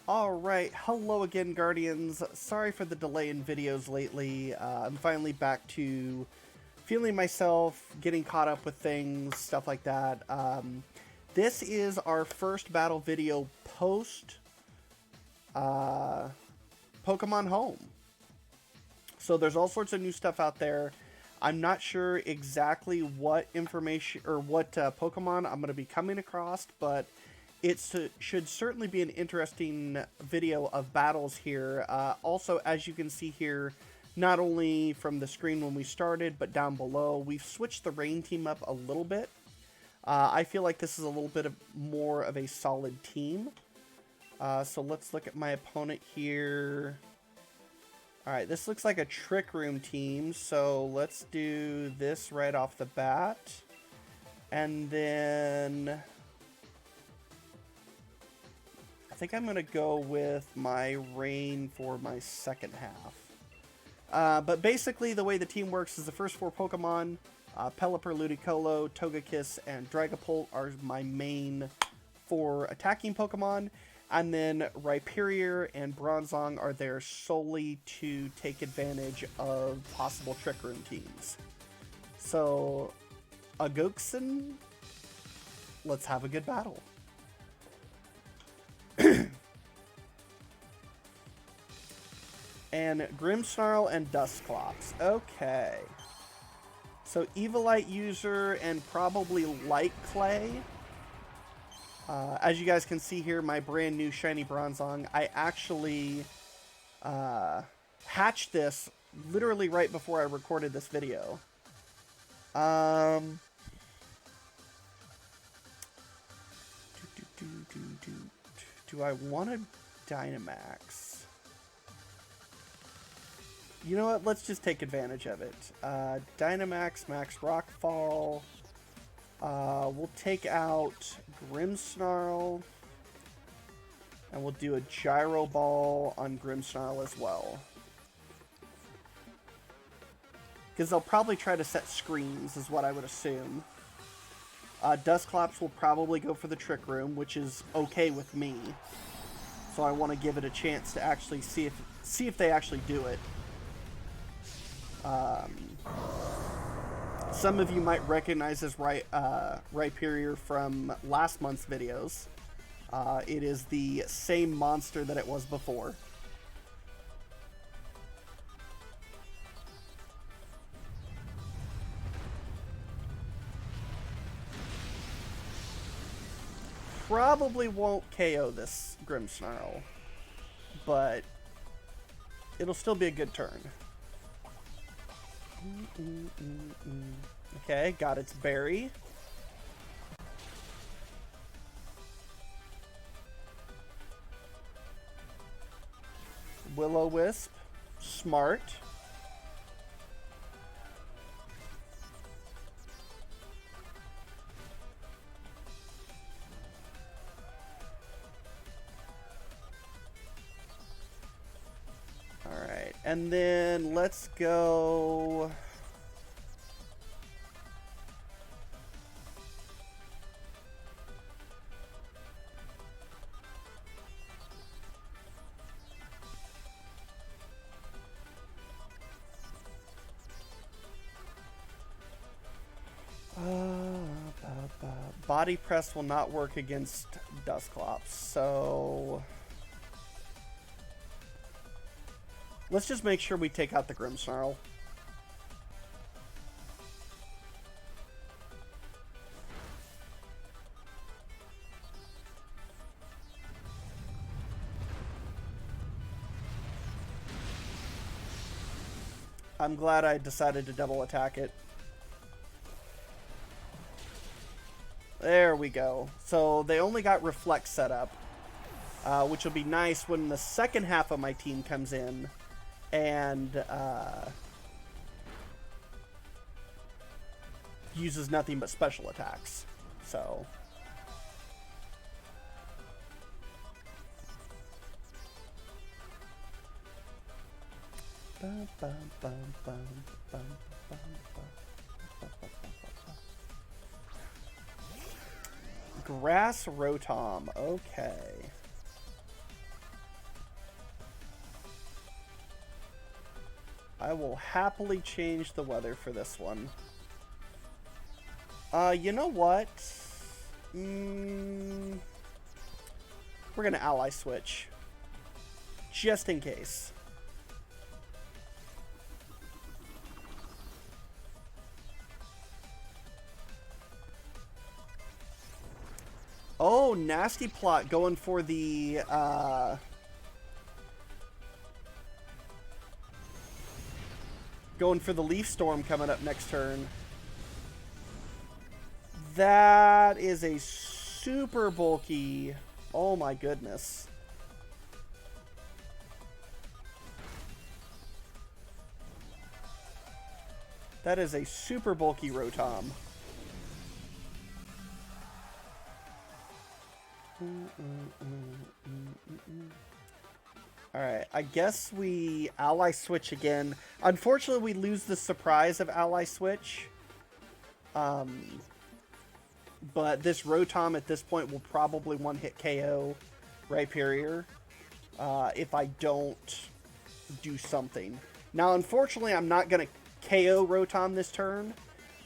Alright, hello again, Guardians. Sorry for the delay in videos lately. I'm finally back to feeling myself, getting caught up with things, stuff like that. This is our first battle video post Pokemon Home. So there's all sorts of new stuff out there. I'm not sure exactly what information or what Pokemon I'm going to be coming across, but it should certainly be an interesting video of battles here. Also, as you can see here, not only from the screen when we started, but down below, we've switched the rain team up a little bit. I feel like this is a little bit more of a solid team. So let's look at my opponent here. Alright, this looks like a Trick Room team, so let's do this right off the bat. And then I think I'm going to go with my Rain for my second half. But basically, the way the team works is the first four Pokemon, Pelipper, Ludicolo, Togekiss, and Dragapult are my main four attacking Pokemon. And then Rhyperior and Bronzong are there solely to take advantage of possible Trick Room teams. So, Agoxin, let's have a good battle. And Grimmsnarl and Dusclops. Okay. So, Evilite user and probably Light Clay. As you guys can see here, my brand new shiny Bronzong, I actually hatched this literally right before I recorded this video. Do I want a Dynamax? You know what? Let's just take advantage of it. Dynamax, Max Rockfall. We'll take out Grimmsnarl, and we'll do a Gyro Ball on Grimmsnarl as well. Because they'll probably try to set screens, is what I would assume. Dusclops will probably go for the Trick Room, which is okay with me. So I want to give it a chance to actually see if they actually do it. Some of you might recognize this Rhyperior from last month's videos. It is the same monster that it was before. Probably won't KO this Grimmsnarl, but it'll still be a good turn. Okay, got its berry. Will-O-Wisp, smart. Alright, and then let's go. Body Press will not work against Dusclops, so let's just make sure we take out the Grimmsnarl. I'm glad I decided to double attack it. There we go. So they only got Reflect set up, which will be nice when the second half of my team comes in and uses nothing but special attacks. So Grass Rotom, okay. I will happily change the weather for this one. You know what? We're going to ally switch. Just in case. Oh, nasty plot going for the, going for the Leaf Storm coming up next turn. That is a super bulky... Oh my goodness. That is a super bulky Rotom. Alright, I guess we ally switch again. Unfortunately, we lose the surprise of ally switch. But this Rotom at this point will probably one-hit KO Rhyperior if I don't do something. Now, unfortunately, I'm not going to KO Rotom this turn,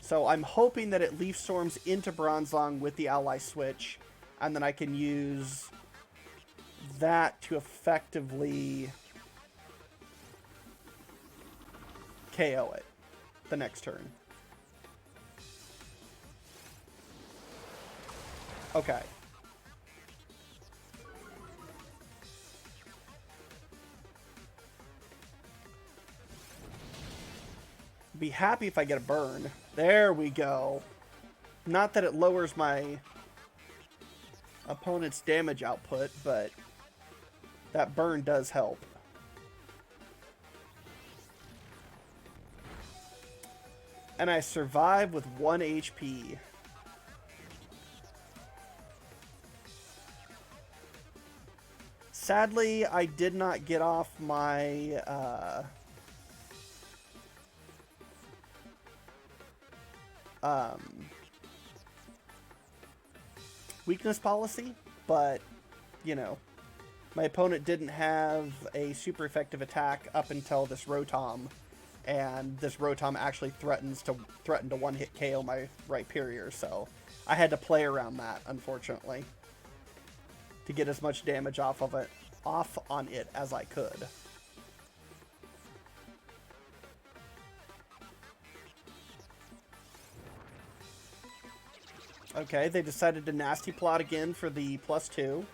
so I'm hoping that it Leaf Storms into Bronzong with the ally switch, and then I can use that to effectively KO it the next turn. Okay. Be happy if I get a burn. There we go. Not that it lowers my opponent's damage output, but that burn does help. And I survive with 1 HP. Sadly, I did not get off my weakness policy, but, you know, my opponent didn't have a super effective attack up until this Rotom, and this Rotom actually threatened to one-hit KO my Rhyperior, so I had to play around that, unfortunately, to get as much damage off on it as I could. Okay, they decided to nasty plot again for the +2,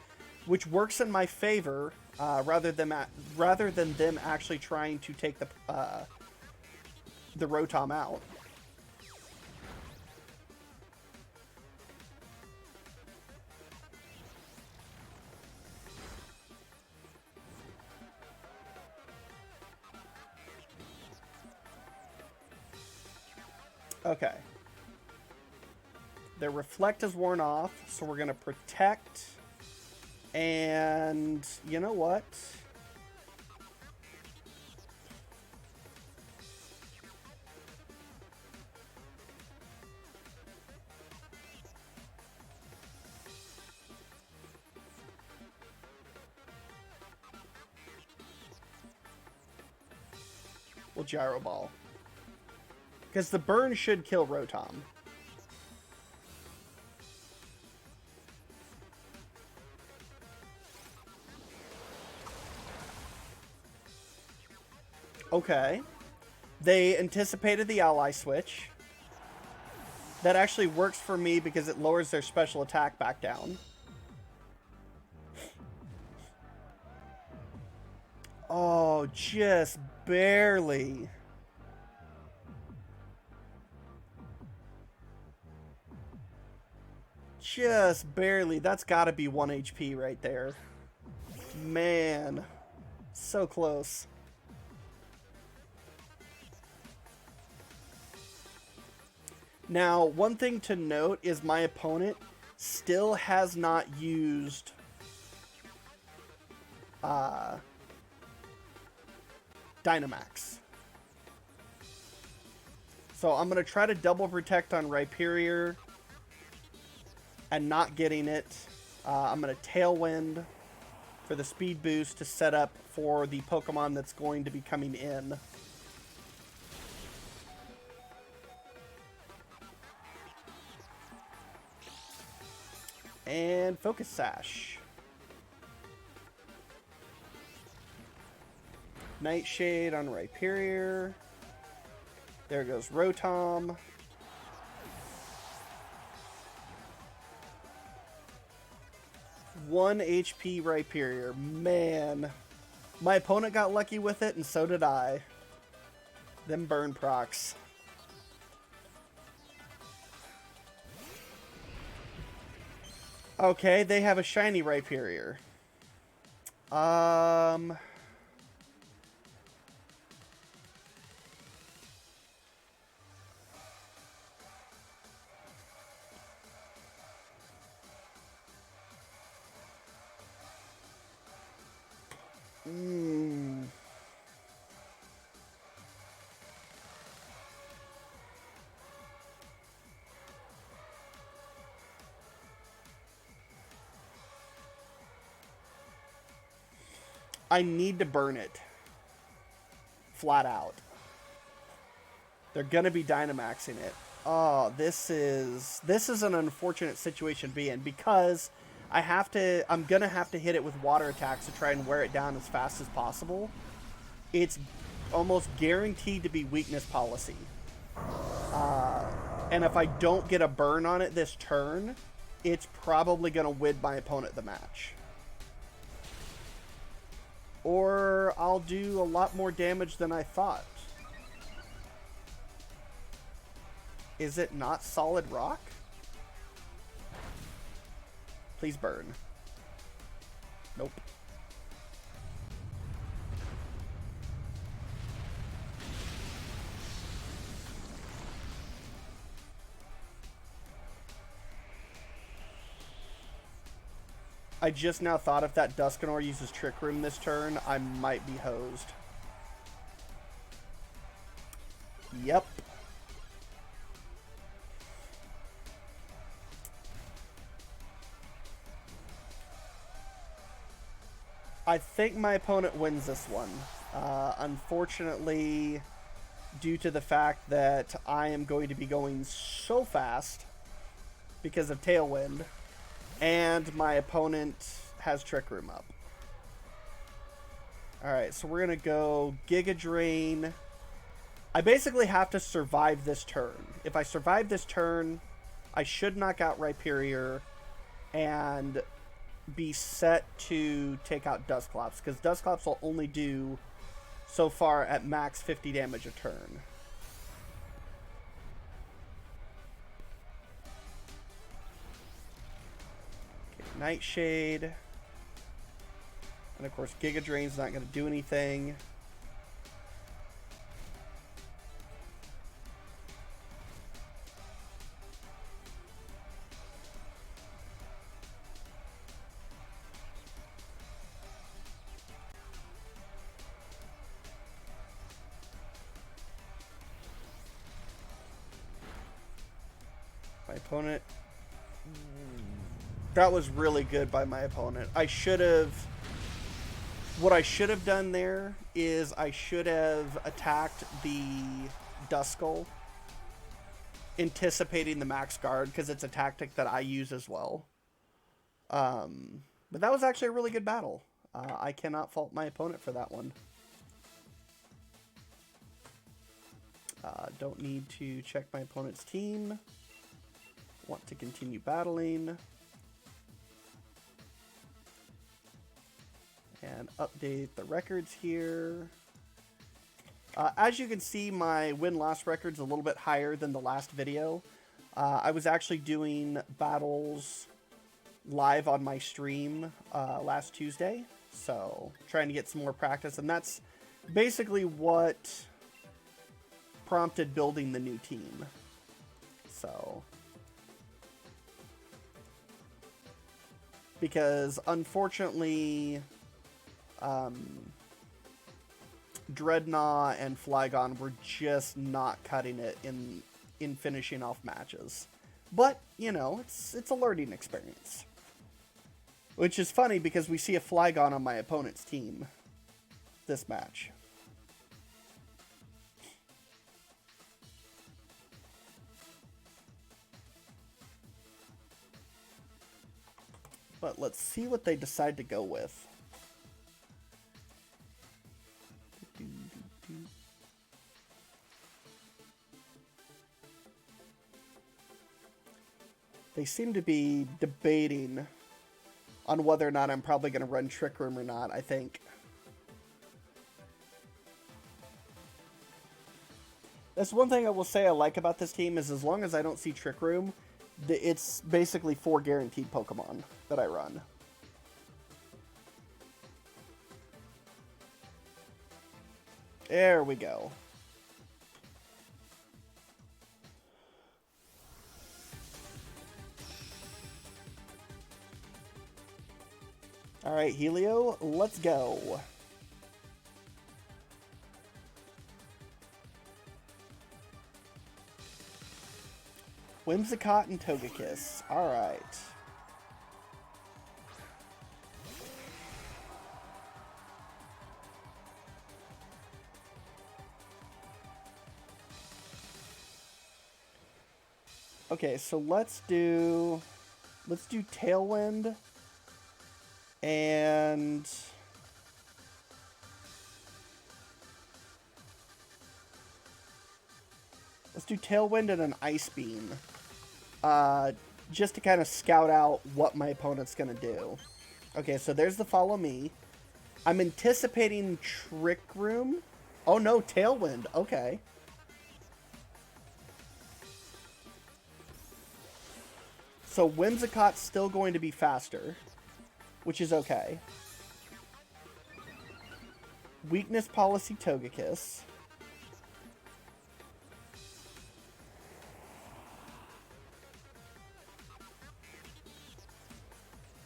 which works in my favor, rather than them actually trying to take the Rotom out. Okay. Their Reflect is worn off, so we're going to Protect. And you know what? We'll Gyro Ball. Because the burn should kill Rotom. Okay. They anticipated the ally switch. That actually works for me because it lowers their special attack back down. Oh, just barely. Just barely. That's got to be 1 HP right there. Man. So close. Now, one thing to note is my opponent still has not used Dynamax. So I'm going to try to double protect on Rhyperior and not getting it. I'm going to Tailwind for the speed boost to set up for the Pokemon that's going to be coming in. And Focus Sash. Nightshade on Rhyperior. There goes Rotom. One HP Rhyperior. Man. My opponent got lucky with it, and so did I. Them burn procs. Okay, they have a shiny Rhyperior. I need to burn it. Flat out. They're gonna be Dynamaxing it. Oh, this is an unfortunate situation to be in because I'm gonna have to hit it with water attacks to try and wear it down as fast as possible. It's almost guaranteed to be weakness policy. And if I don't get a burn on it this turn, it's probably gonna win my opponent the match. Or I'll do a lot more damage than I thought. Is it not solid rock? Please burn. Nope. I just now thought if that Dusknoir uses Trick Room this turn, I might be hosed. Yep. I think my opponent wins this one. Unfortunately, due to the fact that I am going to be going so fast because of Tailwind, and my opponent has Trick Room up. Alright, so we're going to go Giga Drain. I basically have to survive this turn. If I survive this turn, I should knock out Rhyperior and be set to take out Dusclops, because Dusclops will only do so far at max 50 damage a turn. Nightshade. And of course, Giga Drain's not going to do anything. My opponent. That was really good by my opponent. What I should have done there is I should have attacked the Duskull, anticipating the max guard, because it's a tactic that I use as well. But that was actually a really good battle. I cannot fault my opponent for that one. Don't need to check my opponent's team. Want to continue battling. And update the records here. As you can see, my win-loss record's a little bit higher than the last video. I was actually doing battles live on my stream last Tuesday, so trying to get some more practice, and that's basically what prompted building the new team. So, because unfortunately, Dreadnought and Flygon were just not cutting it in finishing off matches. But, you know, it's a learning experience. Which is funny because we see a Flygon on my opponent's team this match. But let's see what they decide to go with. They seem to be debating on whether or not I'm probably going to run Trick Room or not, I think. That's one thing I will say I like about this team is as long as I don't see Trick Room, it's basically 4 guaranteed Pokemon that I run. There we go. Alright, Helio, let's go. Whimsicott and Togekiss. Alright. Okay, so let's do Tailwind and let's do Tailwind and an Ice Beam. Just to kind of scout out what my opponent's going to do. Okay, so there's the Follow Me. I'm anticipating Trick Room. Oh no, Tailwind. Okay. So Whimsicott's still going to be faster, which is okay. Weakness Policy Togekiss.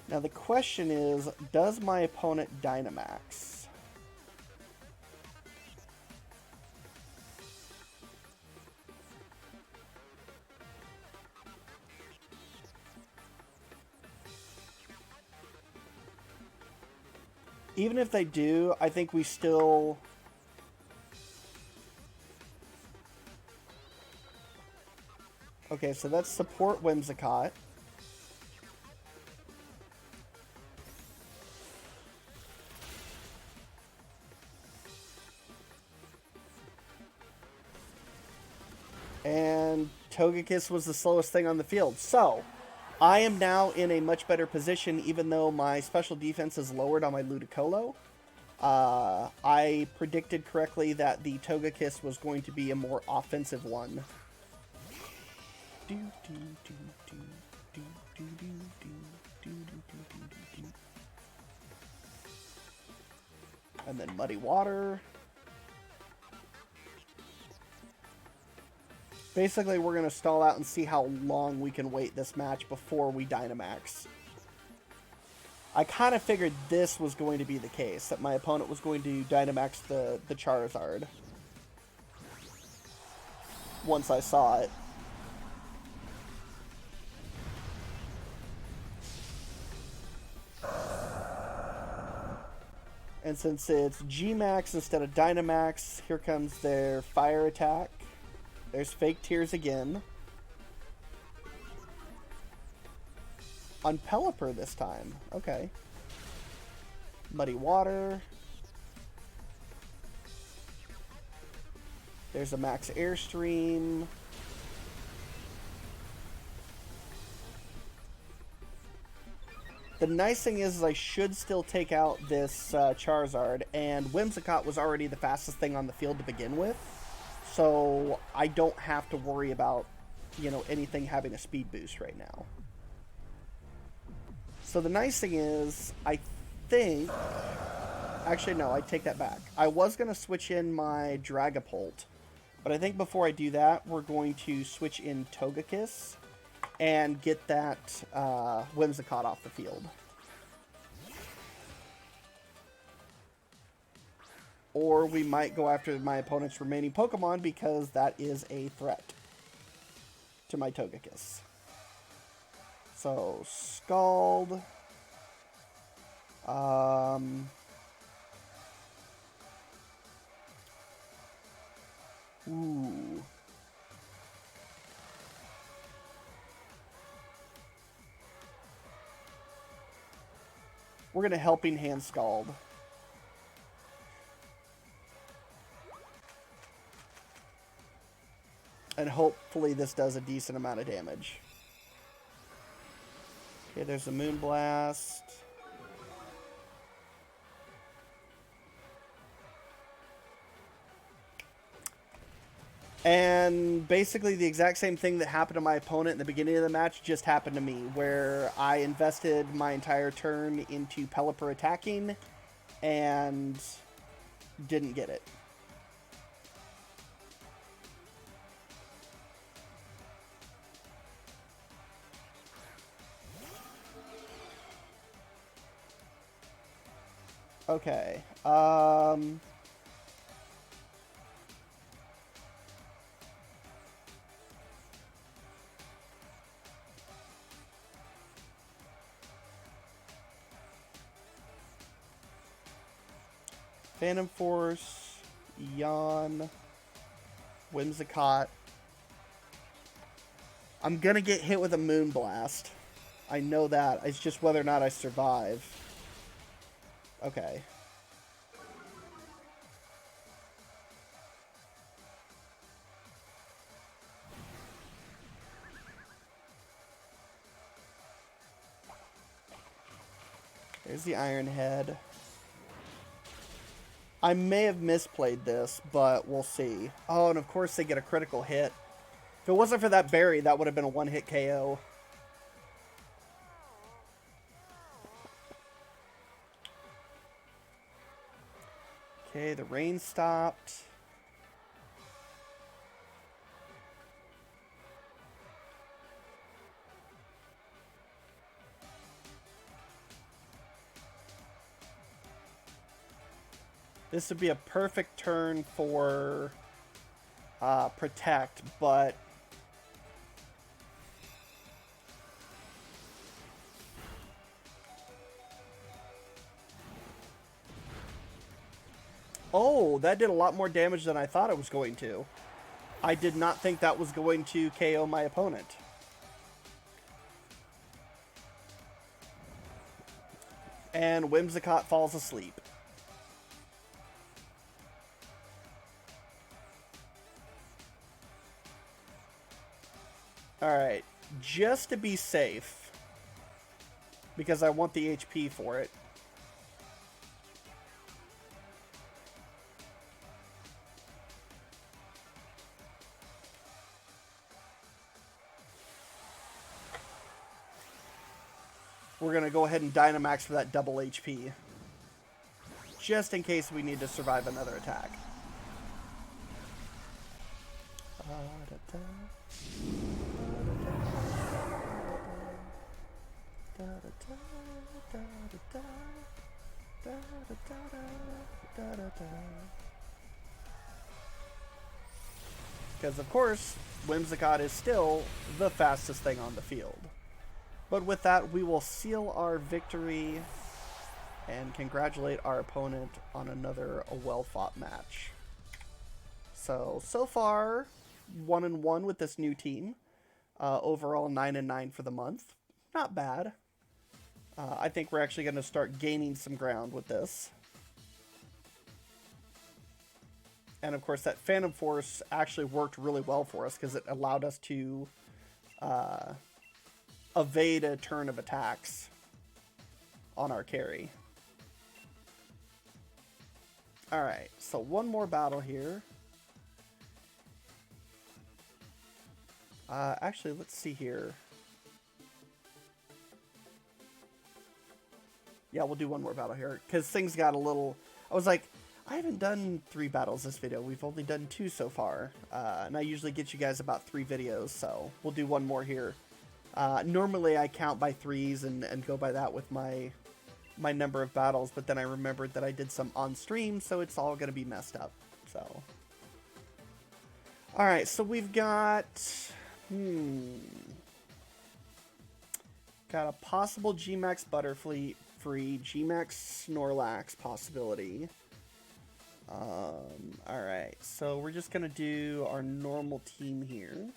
Now the question is, does my opponent Dynamax? Even if they do, I think we still... Okay, so that's support Whimsicott. And Togekiss was the slowest thing on the field. So, I am now in a much better position, even though my special defense is lowered on my Ludicolo. I predicted correctly that the Togekiss was going to be a more offensive one. And then Muddy Water. Basically, we're going to stall out and see how long we can wait this match before we Dynamax. I kind of figured this was going to be the case, that my opponent was going to Dynamax the Charizard. Once I saw it. And since it's G-Max instead of Dynamax, here comes their Fire attack. There's Fake Tears again. On Pelipper this time. Okay. Muddy Water. There's a Max Airstream. The nice thing is I should still take out this Charizard, and Whimsicott was already the fastest thing on the field to begin with. So I don't have to worry about, you know, anything having a speed boost right now. So the nice thing is, I think... Actually, no, I take that back. I was going to switch in my Dragapult, but I think before I do that, we're going to switch in Togekiss and get that Whimsicott off the field. Or we might go after my opponent's remaining Pokemon because that is a threat to my Togekiss. So, Scald. Ooh. We're going to Helping Hand Scald. And hopefully this does a decent amount of damage. Okay, there's a Moonblast. And basically the exact same thing that happened to my opponent in the beginning of the match just happened to me, where I invested my entire turn into Pelipper attacking and didn't get it. Okay. Phantom Force, Yawn, Whimsicott. I'm gonna get hit with a Moonblast. I know that. It's just whether or not I survive. Okay. There's the Iron Head. I may have misplayed this, but we'll see. Oh, and of course they get a critical hit. If it wasn't for that berry, that would have been a one-hit KO. Okay, the rain stopped. This would be a perfect turn for Protect, but oh, that did a lot more damage than I thought it was going to. I did not think that was going to KO my opponent. And Whimsicott falls asleep. Alright, just to be safe, because I want the HP for it. We're going to go ahead and Dynamax for that double HP, just in case we need to survive another attack. Because, of course, Whimsicott is still the fastest thing on the field. But with that, we will seal our victory and congratulate our opponent on another well-fought match. So far, 1-1 with this new team. Overall, 9-9 for the month. Not bad. I think we're actually going to start gaining some ground with this. And of course, that Phantom Force actually worked really well for us because it allowed us to evade a turn of attacks on our carry. Alright, so one more battle here. Actually, let's see here. Yeah, we'll do one more battle here, because things got a little... I was like, I haven't done 3 battles this video. We've only done 2 so far. And I usually get you guys about 3 videos, so we'll do one more here. Normally I count by 3s and go by that with my number of battles, but then I remembered that I did some on stream, so it's all going to be messed up. So, alright, so we've got... Got a possible G-Max Butterfree, G-Max Snorlax possibility. Alright, so we're just going to do our normal team here.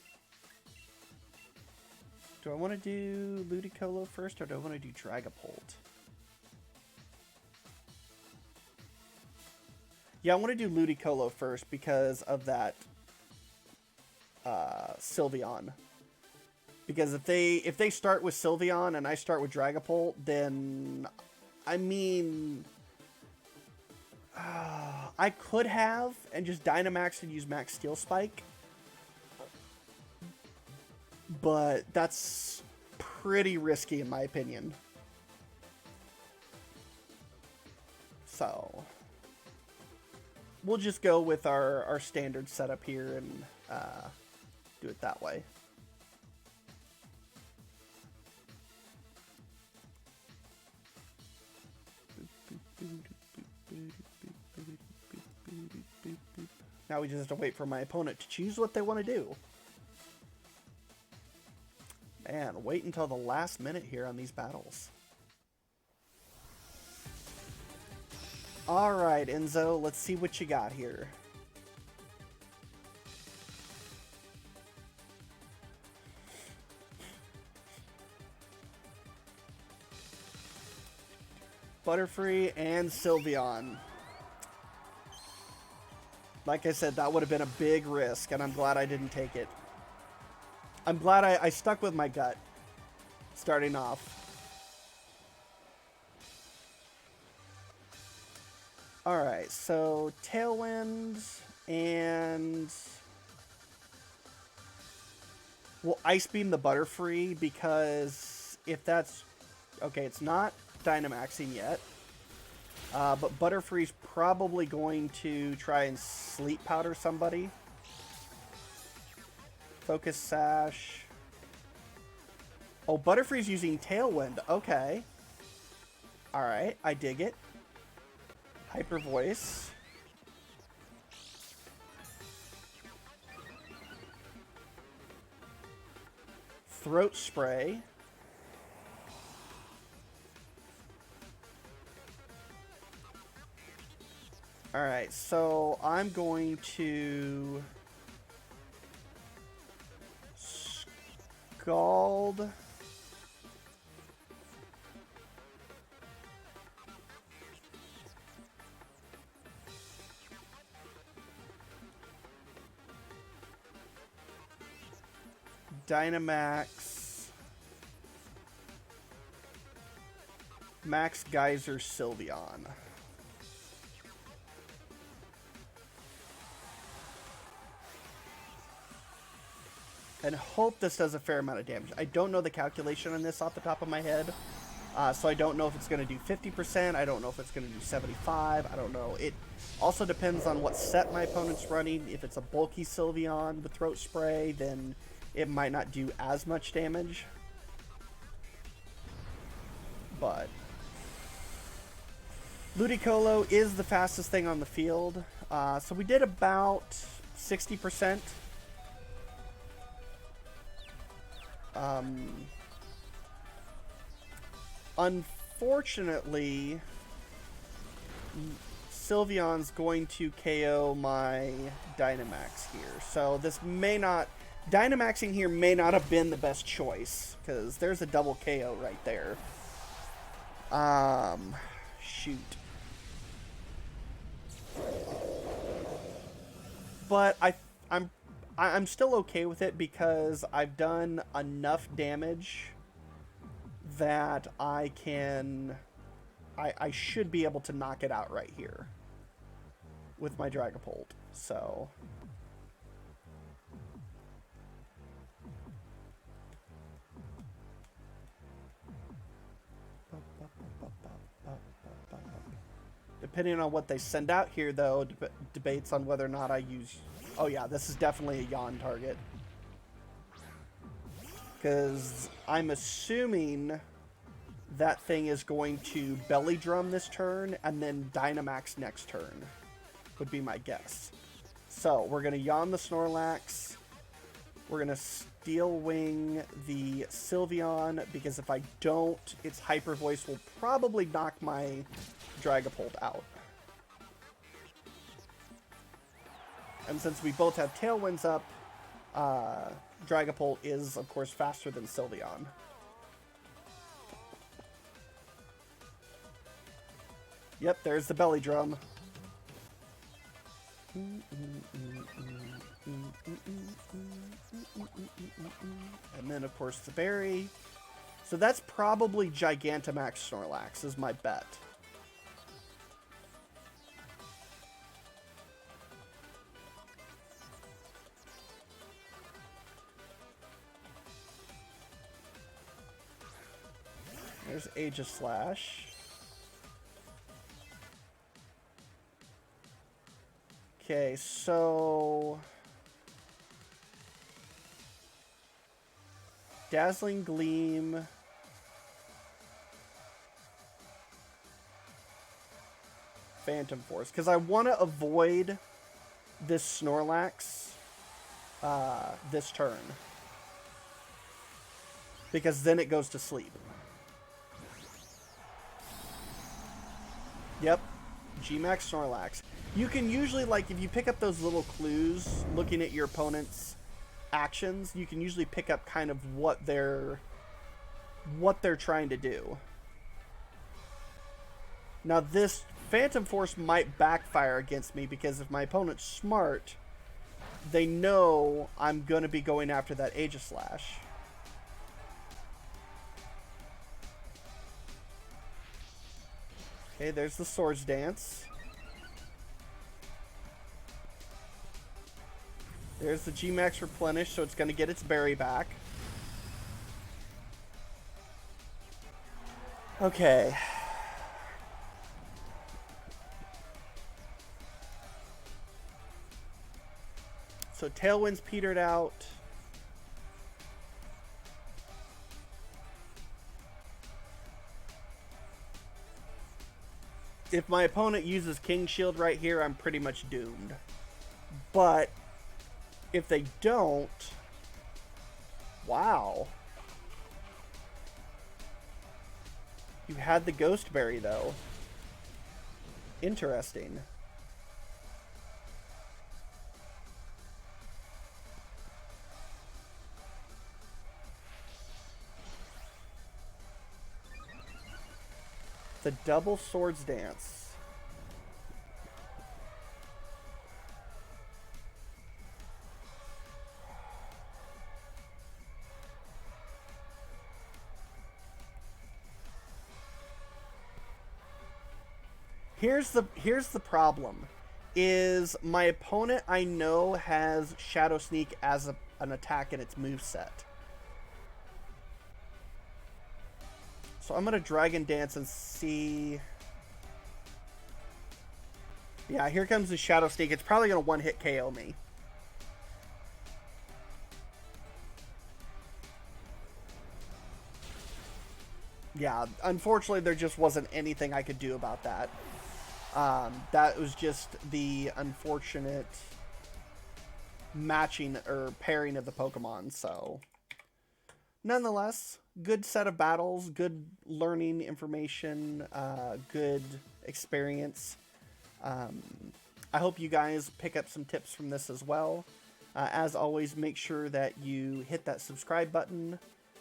Do I want to do Ludicolo first, or do I want to do Dragapult? Yeah, I want to do Ludicolo first because of that Sylveon. Because if they start with Sylveon and I start with Dragapult, then I mean, I could have and just Dynamax and use Max Steel Spike, but that's pretty risky in my opinion. So we'll just go with our standard setup here and do it that way. Now we just have to wait for my opponent to choose what they want to do. Man, wait until the last minute here on these battles. Alright, Enzo, let's see what you got here. Butterfree and Sylveon. Like I said, that would have been a big risk, and I'm glad I didn't take it. I'm glad I stuck with my gut, starting off. Alright, so Tailwind, and we'll Ice Beam the Butterfree, because if that's... Okay, it's not Dynamaxing yet. But Butterfree's probably going to try and Sleep Powder somebody. Focus Sash. Oh, Butterfree's using Tailwind. Okay. Alright, I dig it. Hyper Voice. Throat Spray. Alright, so I'm going to Scald. Dynamax. Max Geyser Sylveon. And hope this does a fair amount of damage. I don't know the calculation on this off the top of my head. So I don't know if it's going to do 50%. I don't know if it's going to do 75%. I don't know. It also depends on what set my opponent's running. If it's a bulky Sylveon with Throat Spray, then it might not do as much damage. But Ludicolo is the fastest thing on the field. So we did about 60%. Unfortunately, Sylveon's going to KO my Dynamax here. So this may not... Dynamaxing here may not have been the best choice, because there's a double KO right there. Shoot. But I'm still okay with it because I've done enough damage that I should be able to knock it out right here with my Dragapult. So depending on what they send out here, though, debates on whether or not I use... Oh yeah, this is definitely a yawn target. Because I'm assuming that thing is going to Belly Drum this turn and then Dynamax next turn, would be my guess. So we're going to yawn the Snorlax. We're going to Steel Wing the Sylveon, because if I don't, its Hyper Voice will probably knock my Dragapult out. And since we both have Tailwinds up, Dragapult is, of course, faster than Sylveon. Yep, there's the Belly Drum. And then, of course, the berry. So that's probably Gigantamax Snorlax is my bet. There's Aegislash. Okay, so... Dazzling Gleam. Phantom Force. Because I want to avoid this Snorlax this turn. Because then it goes to sleep. Yep. G-Max Snorlax. You can usually, like, if you pick up those little clues looking at your opponent's actions, you can usually pick up kind of what they're trying to do. Now this Phantom Force might backfire against me because if my opponent's smart, they know I'm going to be going after that Aegislash. Okay, there's the Swords Dance. There's the G-Max Replenish, so it's going to get its berry back. Okay. So Tailwind's petered out. If my opponent uses King Shield right here, I'm pretty much doomed. But if they don't... Wow. You had the Ghost Berry, though. Interesting. The double Swords Dance. Here's the problem. Is my opponent I know has Shadow Sneak as an attack in its moveset. So I'm going to Dragon Dance and see... Yeah, here comes the Shadow Sneak. It's probably going to one-hit KO me. Yeah, unfortunately there just wasn't anything I could do about that. That was just the unfortunate matching or pairing of the Pokemon, so... Nonetheless, good set of battles, good learning information, good experience. I hope you guys pick up some tips from this as well. As always, make sure that you hit that subscribe button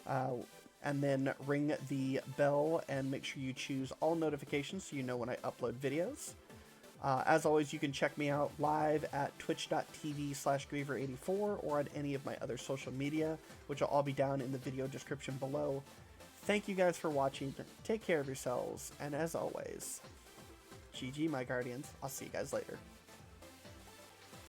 and then ring the bell and make sure you choose all notifications so you know when I upload videos. As always, you can check me out live at twitch.tv/Griever84 or on any of my other social media, which will all be down in the video description below. Thank you guys for watching. Take care of yourselves, and as always, GG, my Guardians. I'll see you guys later.